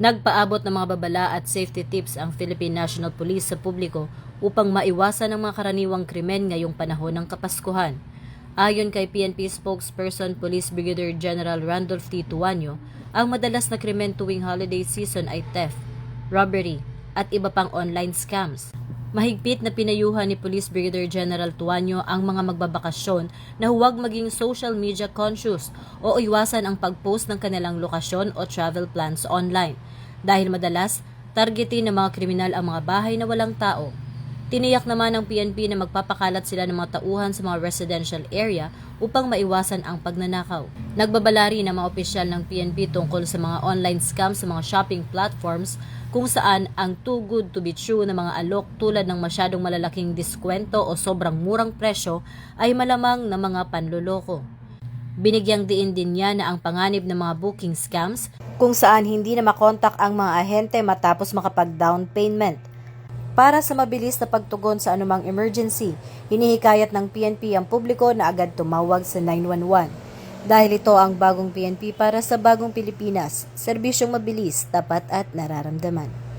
Nagpaabot ng mga babala at safety tips ang Philippine National Police sa publiko upang maiwasan ang mga karaniwang krimen ngayong panahon ng Kapaskuhan. Ayon kay PNP spokesperson Police Brigadier General Randolph T. Tuanyo, ang madalas na krimen tuwing holiday season ay theft, robbery, at iba pang online scams. Mahigpit na pinayuhan ni Police Brigadier General Tuanyo ang mga magbabakasyon na huwag maging social media conscious o iwasan ang pag-post ng kanilang lokasyon o travel plans online dahil madalas targetin ng mga kriminal ang mga bahay na walang tao. Tiniyak naman ng PNP na magpapakalat sila ng mga tauhan sa mga residential area upang maiwasan ang pagnanakaw. Nagbabala rin ang mga opisyal ng PNP tungkol sa mga online scams sa mga shopping platforms kung saan ang too good to be true na mga alok tulad ng masyadong malalaking diskwento o sobrang murang presyo ay malamang na mga panloloko. Binigyang diin din niya na ang panganib ng mga booking scams kung saan hindi na makontak ang mga ahente matapos makapag-down payment. Para sa mabilis na pagtugon sa anumang emergency, hinihikayat ng PNP ang publiko na agad tumawag sa 911. Dahil ito ang bagong PNP para sa bagong Pilipinas, serbisyong mabilis, tapat at nararamdaman.